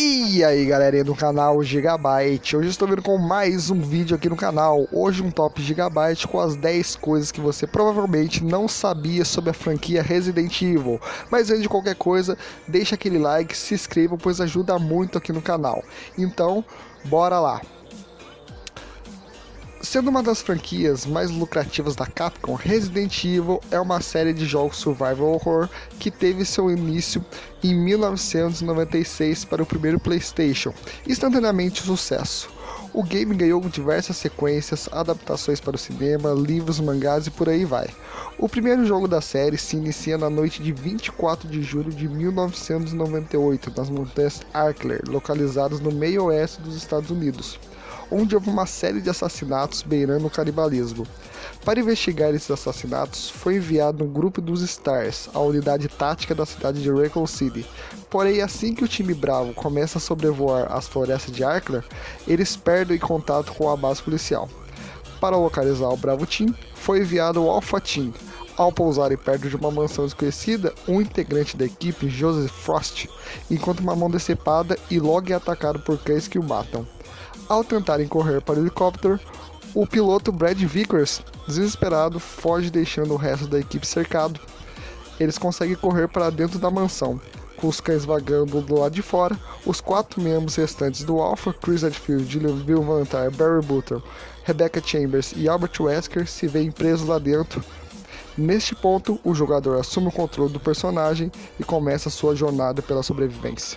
E aí galerinha do canal Gigabyte, hoje estou vindo com mais um vídeo aqui no canal. Hoje um top Gigabyte com as 10 coisas que você provavelmente não sabia sobre a franquia Resident Evil. Mas antes de qualquer coisa, deixa aquele like, se inscreva, pois ajuda muito aqui no canal. Então, bora lá! Sendo uma das franquias mais lucrativas da Capcom, Resident Evil é uma série de jogos survival horror que teve seu início em 1996 para o primeiro PlayStation, instantaneamente sucesso. O game ganhou diversas sequências, adaptações para o cinema, livros, mangás e por aí vai. O primeiro jogo da série se inicia na noite de 24 de julho de 1998, nas montanhas Arkler, localizadas no meio oeste dos Estados Unidos, onde houve uma série de assassinatos beirando o canibalismo. Para investigar esses assassinatos, foi enviado um grupo dos Stars, a unidade tática da cidade de Raccoon City. Porém, assim que o time Bravo começa a sobrevoar as florestas de Arkler, eles perdem contato com a base policial. Para localizar o Bravo Team, foi enviado o Alpha Team. Ao pousarem perto de uma mansão desconhecida, um integrante da equipe, Joseph Frost, encontra uma mão decepada e logo é atacado por cães que o matam. Ao tentarem correr para o helicóptero, o piloto Brad Vickers, desesperado, foge deixando o resto da equipe cercado. Eles conseguem correr para dentro da mansão. Com os cães vagando do lado de fora, os 4 membros restantes do Alpha, Chris Redfield, Bill Valentine, Barry Butler, Rebecca Chambers e Albert Wesker, se veem presos lá dentro. Neste ponto, o jogador assume o controle do personagem e começa sua jornada pela sobrevivência.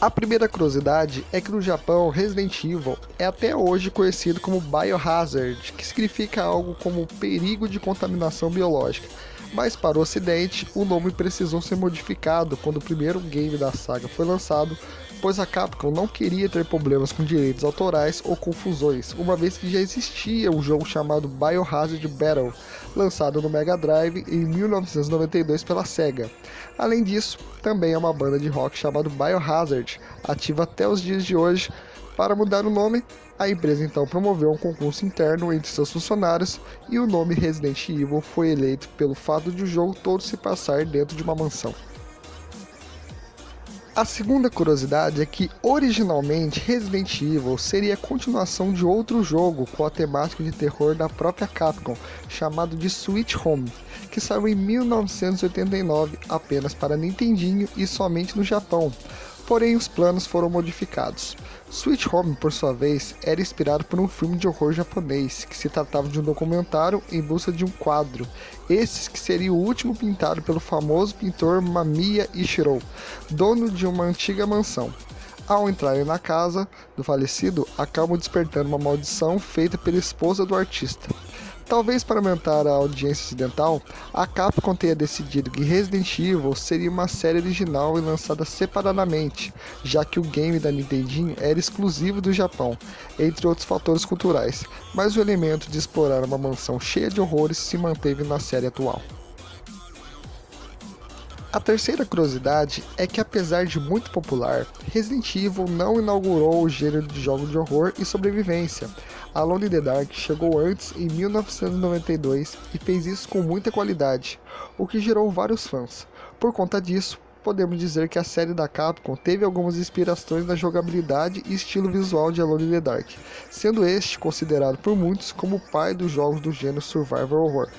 A primeira curiosidade é que no Japão, Resident Evil é até hoje conhecido como Biohazard, que significa algo como perigo de contaminação biológica. Mas para o ocidente, o nome precisou ser modificado quando o primeiro game da saga foi lançado, pois a Capcom não queria ter problemas com direitos autorais ou confusões, uma vez que já existia um jogo chamado Biohazard Battle, lançado no Mega Drive em 1992 pela Sega. Além disso, também é uma banda de rock chamada Biohazard, ativa até os dias de hoje. Para mudar o nome, a empresa então promoveu um concurso interno entre seus funcionários e o nome Resident Evil foi eleito pelo fato de o jogo todo se passar dentro de uma mansão. A segunda curiosidade é que, originalmente, Resident Evil seria a continuação de outro jogo com a temática de terror da própria Capcom, chamado de Sweet Home, que saiu em 1989 apenas para Nintendinho e somente no Japão. Porém, os planos foram modificados. Sweet Home, por sua vez, era inspirado por um filme de horror japonês, que se tratava de um documentário em busca de um quadro, esses que seria o último pintado pelo famoso pintor Mamiya Ishiro, dono de uma antiga mansão. Ao entrarem na casa do falecido, acabam despertando uma maldição feita pela esposa do artista. Talvez para aumentar a audiência ocidental, a Capcom tenha decidido que Resident Evil seria uma série original e lançada separadamente, já que o game da Nintendinho era exclusivo do Japão, entre outros fatores culturais, mas o elemento de explorar uma mansão cheia de horrores se manteve na série atual. A terceira curiosidade é que, apesar de muito popular, Resident Evil não inaugurou o gênero de jogos de horror e sobrevivência. Alone in the Dark chegou antes, em 1992, e fez isso com muita qualidade, o que gerou vários fãs. Por conta disso, podemos dizer que a série da Capcom teve algumas inspirações na jogabilidade e estilo visual de Alone in the Dark, sendo este considerado por muitos como o pai dos jogos do gênero Survival Horror.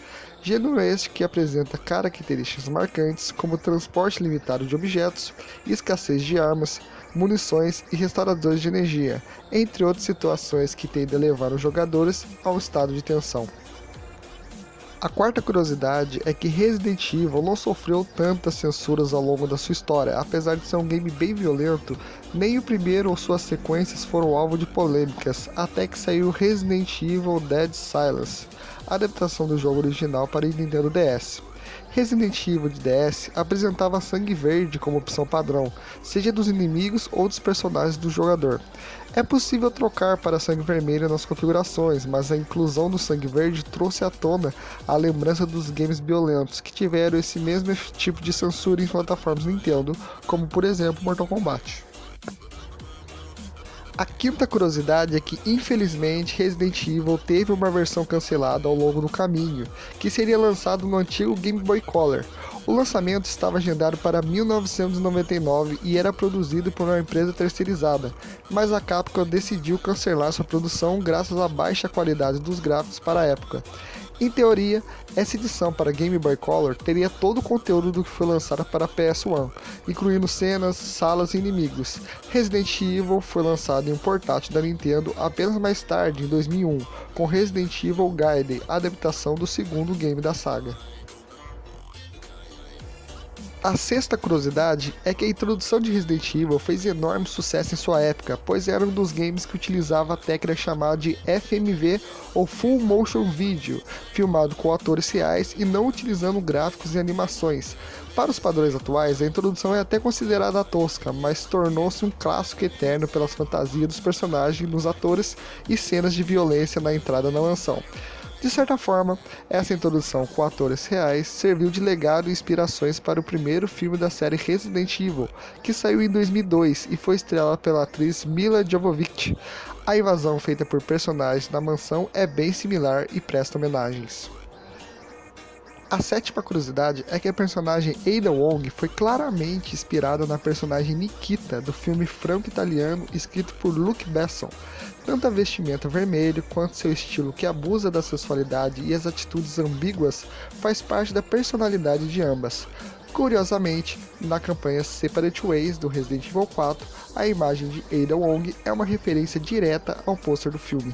Gênero este que apresenta características marcantes como transporte limitado de objetos, escassez de armas, munições e restauradores de energia, entre outras situações que tendem a levar os jogadores a um estado de tensão. A quarta curiosidade é que Resident Evil não sofreu tantas censuras ao longo da sua história. Apesar de ser um game bem violento, nem o primeiro ou suas sequências foram alvo de polêmicas, até que saiu Resident Evil Dead Silence, a adaptação do jogo original para Nintendo DS. Resident Evil de DS apresentava sangue verde como opção padrão, seja dos inimigos ou dos personagens do jogador. É possível trocar para sangue vermelho nas configurações, mas a inclusão do sangue verde trouxe à tona a lembrança dos games violentos que tiveram esse mesmo tipo de censura em plataformas Nintendo, como por exemplo Mortal Kombat. A quinta curiosidade é que, infelizmente, Resident Evil teve uma versão cancelada ao longo do caminho, que seria lançado no antigo Game Boy Color. O lançamento estava agendado para 1999 e era produzido por uma empresa terceirizada, mas a Capcom decidiu cancelar sua produção graças à baixa qualidade dos gráficos para a época. Em teoria, essa edição para Game Boy Color teria todo o conteúdo do que foi lançado para PS1, incluindo cenas, salas e inimigos. Resident Evil foi lançado em um portátil da Nintendo apenas mais tarde, em 2001, com Resident Evil Gaiden, a adaptação do segundo game da saga. A sexta curiosidade é que a introdução de Resident Evil fez enorme sucesso em sua época, pois era um dos games que utilizava a técnica chamada de FMV ou Full Motion Video, filmado com atores reais e não utilizando gráficos e animações. Para os padrões atuais, a introdução é até considerada tosca, mas tornou-se um clássico eterno pelas fantasias dos personagens nos atores e cenas de violência na entrada da mansão. De certa forma, essa introdução com atores reais serviu de legado e inspirações para o primeiro filme da série Resident Evil, que saiu em 2002 e foi estrelado pela atriz Milla Jovovich. A invasão feita por personagens na mansão é bem similar e presta homenagens. A sétima curiosidade é que a personagem Ada Wong foi claramente inspirada na personagem Nikita do filme franco-italiano escrito por Luc Besson. Tanto a vestimenta vermelha quanto seu estilo que abusa da sensualidade e as atitudes ambíguas faz parte da personalidade de ambas. Curiosamente, na campanha Separate Ways do Resident Evil 4, a imagem de Ada Wong é uma referência direta ao pôster do filme.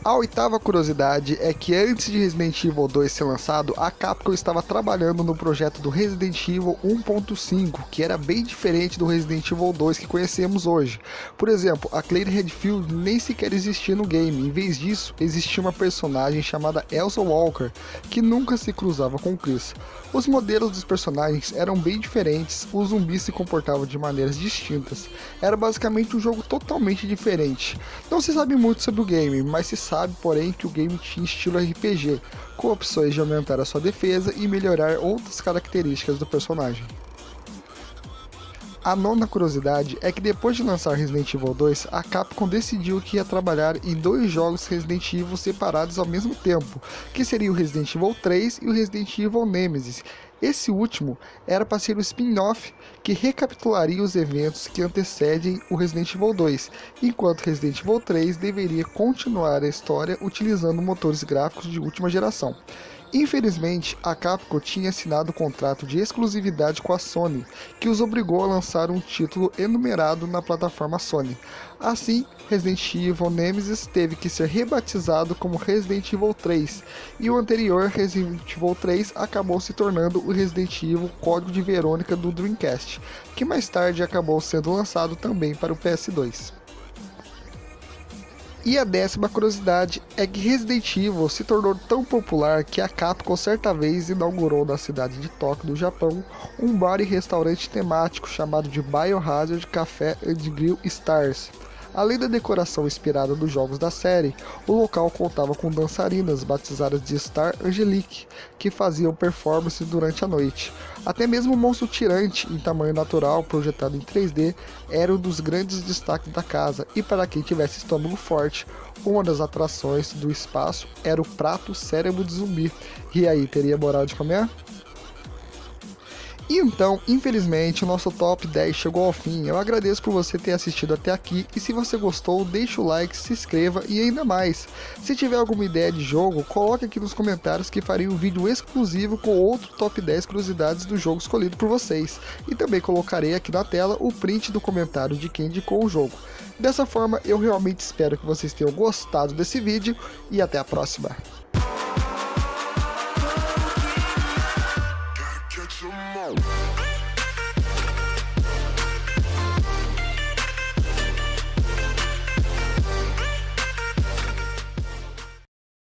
A oitava curiosidade é que antes de Resident Evil 2 ser lançado, a Capcom estava trabalhando no projeto do Resident Evil 1.5, que era bem diferente do Resident Evil 2 que conhecemos hoje. Por exemplo, a Claire Redfield nem sequer existia no game, em vez disso, existia uma personagem chamada Elsa Walker, que nunca se cruzava com Chris. Os modelos dos personagens eram bem diferentes, os zumbis se comportavam de maneiras distintas. Era basicamente um jogo totalmente diferente. Não se sabe muito sobre o game, mas se sabe, porém, que o game tinha estilo RPG, com opções de aumentar a sua defesa e melhorar outras características do personagem. A nona curiosidade é que depois de lançar Resident Evil 2, a Capcom decidiu que ia trabalhar em dois jogos Resident Evil separados ao mesmo tempo, que seria o Resident Evil 3 e o Resident Evil Nemesis. Esse último era para ser o spin-off que recapitularia os eventos que antecedem o Resident Evil 2, enquanto Resident Evil 3 deveria continuar a história utilizando motores gráficos de última geração. Infelizmente, a Capcom tinha assinado um contrato de exclusividade com a Sony, que os obrigou a lançar um título enumerado na plataforma Sony. Assim, Resident Evil Nemesis teve que ser rebatizado como Resident Evil 3, e o anterior Resident Evil 3 acabou se tornando o Resident Evil Código de Verônica do Dreamcast, que mais tarde acabou sendo lançado também para o PS2. E a décima curiosidade é que Resident Evil se tornou tão popular que a Capcom certa vez inaugurou na cidade de Tóquio, no Japão, um bar e restaurante temático chamado de Biohazard Café and Grill Stars. Além da decoração inspirada nos jogos da série, o local contava com dançarinas batizadas de Star Angelique, que faziam performances durante a noite. Até mesmo o monstro tirante, em tamanho natural, projetado em 3D, era um dos grandes destaques da casa, e para quem tivesse estômago forte, uma das atrações do espaço era o prato cérebro de zumbi. E aí, teria moral de comer? E então, infelizmente, o nosso top 10 chegou ao fim. Eu agradeço por você ter assistido até aqui e se você gostou, deixa o like, se inscreva e ainda mais. Se tiver alguma ideia de jogo, coloque aqui nos comentários que farei um vídeo exclusivo com outro top 10 curiosidades do jogo escolhido por vocês. E também colocarei aqui na tela o print do comentário de quem indicou o jogo. Dessa forma, eu realmente espero que vocês tenham gostado desse vídeo e até a próxima. Come on.